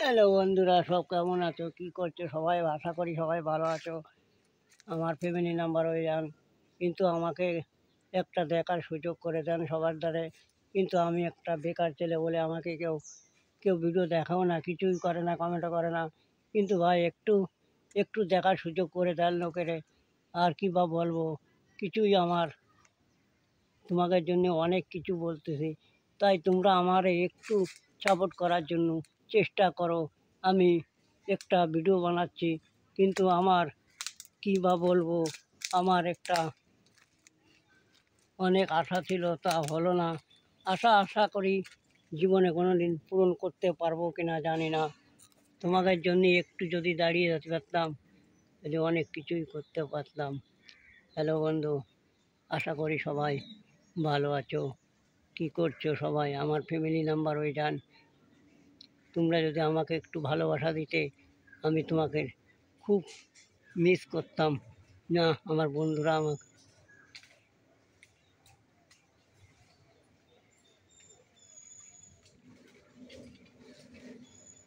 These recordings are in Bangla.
হ্যালো বন্ধুরা, সব কেমন আছো, কি করছো সবাই? আশা করি সবাই ভালো আছো। আমার ফ্যামিলি নাম্বার হয়ে যান, কিন্তু আমাকে একটা দেখার সুযোগ করে দেন সবার দ্বারে। কিন্তু আমি একটা বেকার ছেলে বলে আমাকে কেউ কেউ ভিডিও দেখাও না, কিছুই করে না, কমেন্টও করে না। কিন্তু ভাই একটু একটু দেখার সুযোগ করে দেন লোকেরে। আর কি বা বলবো, কিছুই আমার তোমাদের জন্য অনেক কিছু বলতেছি, তাই তোমরা আমারে একটু সাপোর্ট করার জন্য চেষ্টা করো। আমি একটা ভিডিও বানাচ্ছি, কিন্তু আমার কী বা বলবো, আমার একটা অনেক আশা ছিল, তা হলো না। আশা করি জীবনে কোনো দিন পূরণ করতে পারবো কি না জানি না। তোমাদের জন্য একটু যদি দাঁড়িয়ে যেতে পারতাম, তাহলে অনেক কিছুই করতে পারতাম। হ্যালো বন্ধু, আশা করি সবাই ভালো আছো। কী করছো সবাই? আমার ফ্যামিলি নাম্বার হয়ে যান। তোমরা যদি আমাকে একটু ভালোবাসা দিতে, আমি তোমাকে খুব মিস করতাম না। আমার বন্ধুরা আমাকে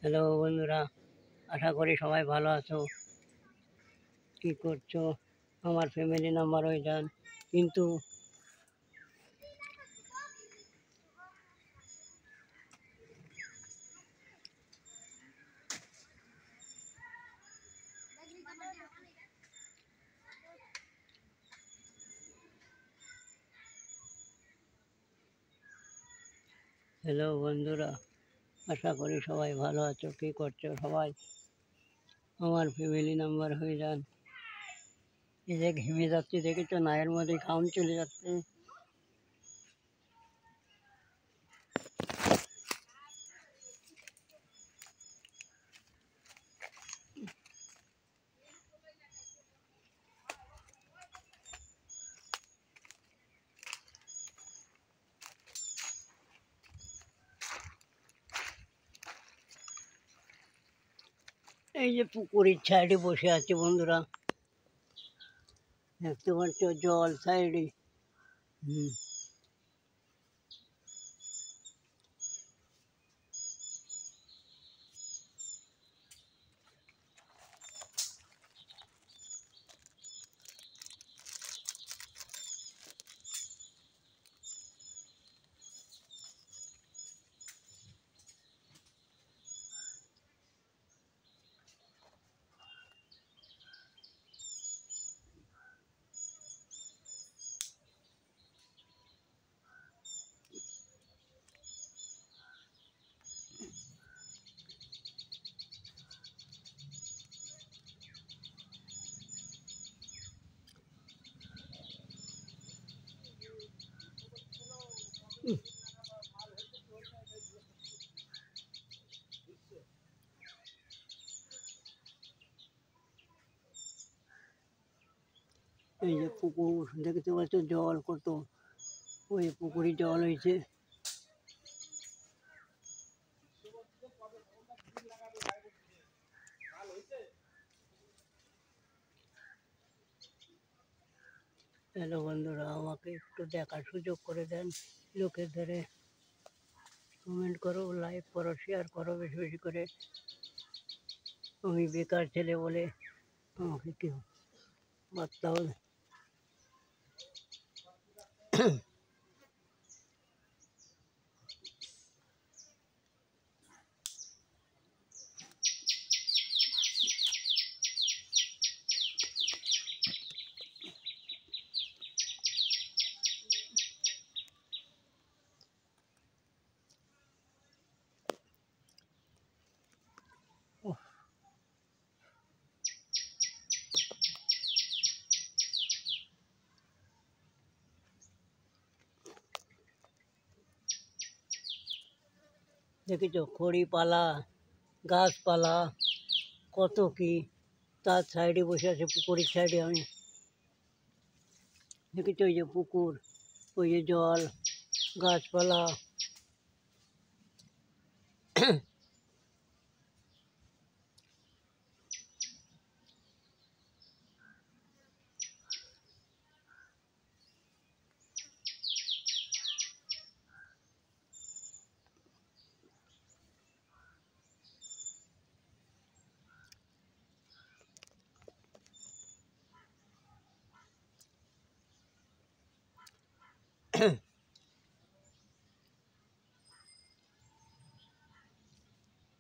হ্যালো বন্ধুরা, আশা করি সবাই ভালো আছো। কী করছো? আমার ফ্যামিলি নাম্বার হয়ে যান। কিন্তু হ্যালো বন্ধুরা, আশা করি সবাই ভালো আছো। কী করছো সবাই? আমার ফ্যামিলি নাম্বার হয়ে যান। এই যে ঘেমে যাচ্ছে, দেখেছো না? এর মধ্যে ঘাম চলে যাচ্ছে। এই যে পুকুরের সাইডে বসে আছে বন্ধুরা, দেখতে পাচ্ছ জল সাইডে। হুম। এই যে পুকুর, দেখতে পাচ্ছ জল কত, ওই পুকুরে জল হয়েছে। হ্যালো বন্ধুরা, আমাকে একটু দেখার সুযোগ করে দেন। লোকের ধরে কমেন্ট করো, লাইক করো, শেয়ার করো বেশি বেশি করে। আমি বেকার ছেলে বলে আমাকে কেউ বার্তাও দেখেছো, খড়িপালা, গাছপালা, কত কি। তার সাইডে বসে আছে, পুকুরের সাইডে আমি। দেখেছো ওই যে পুকুর, ওই যে জল, গাছপালা।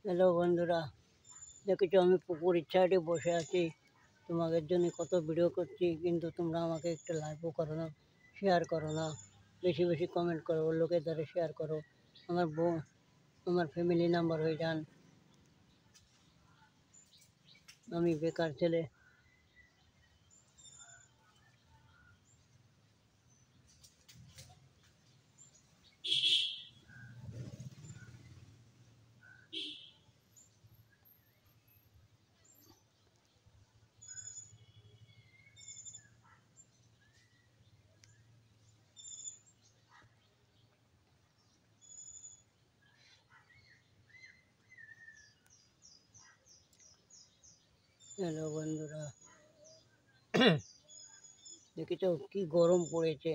হ্যালো বন্ধুরা, দেখেছো আমি পুকুরের সাইডে বসে আছি, তোমাদের জন্য কত ভিডিও করছি, কিন্তু তোমরা আমাকে একটু লাইকও করো না, শেয়ার করো না, বেশি বেশি কমেন্ট করো, লোকের দ্বারা শেয়ার করো। আমার বউ, আমার ফ্যামিলি নাম্বার হয়ে যান। আমি বেকার ছেলে। হ্যালো বন্ধুরা, দেখেছো কি গরম পড়েছে।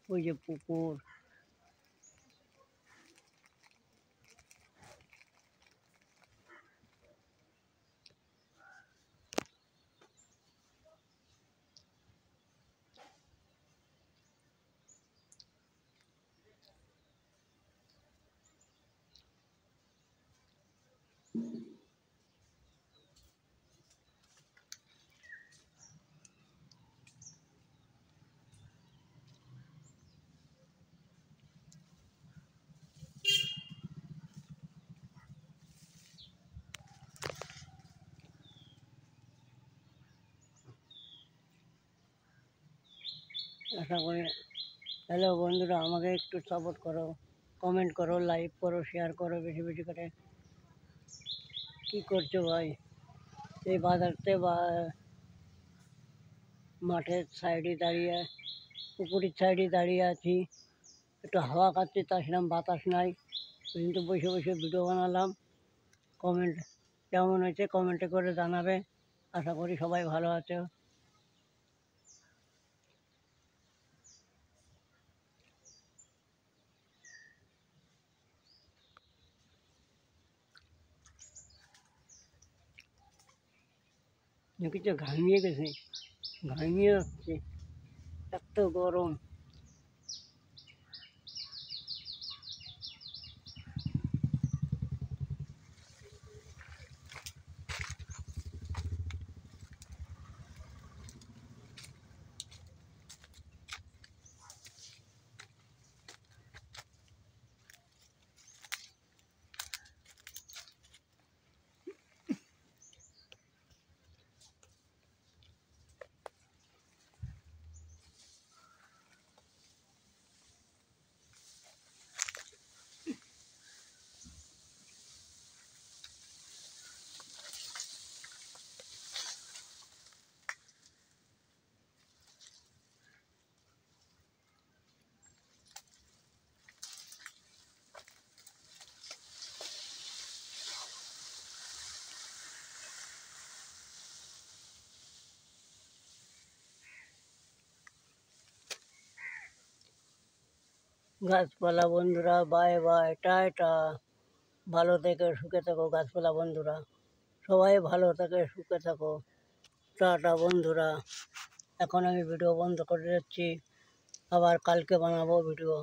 ওই যে পুকুর, আশা করি। হ্যালো বন্ধুরা, আমাকে একটু সাপোর্ট করো, কমেন্ট করো, লাইক করো, শেয়ার করো বেশি বেশি করে। কি করছো ভাই? এই বাজারতে বা মাঠের সাইডে দাঁড়িয়ে, পুকুরের সাইডে দাঁড়িয়ে আছি, একটু হাওয়া খাচ্ছি, তা সেরকম বাতাস নাই, কিন্তু বসে বসে ভিডিও বানালাম। কমেন্ট কেমন হয়েছে কমেন্টে করে জানাবে। আশা করি সবাই ভালো আছো। দেখেছো ঘামিয়ে গেছে, ঘামিয়ে যাচ্ছে, এত গরম। গাছপালা বন্ধুরা, বাই বাই, টাটা। ভালো থেকো, সুখে থেকো গাছপালা বন্ধুরা। সবাই ভালো থাকে, সুখে থাকো। টাটা বন্ধুরা। এখন আমি ভিডিও বন্ধ করে যাচ্ছি, আবার কালকে বানাবো ভিডিও।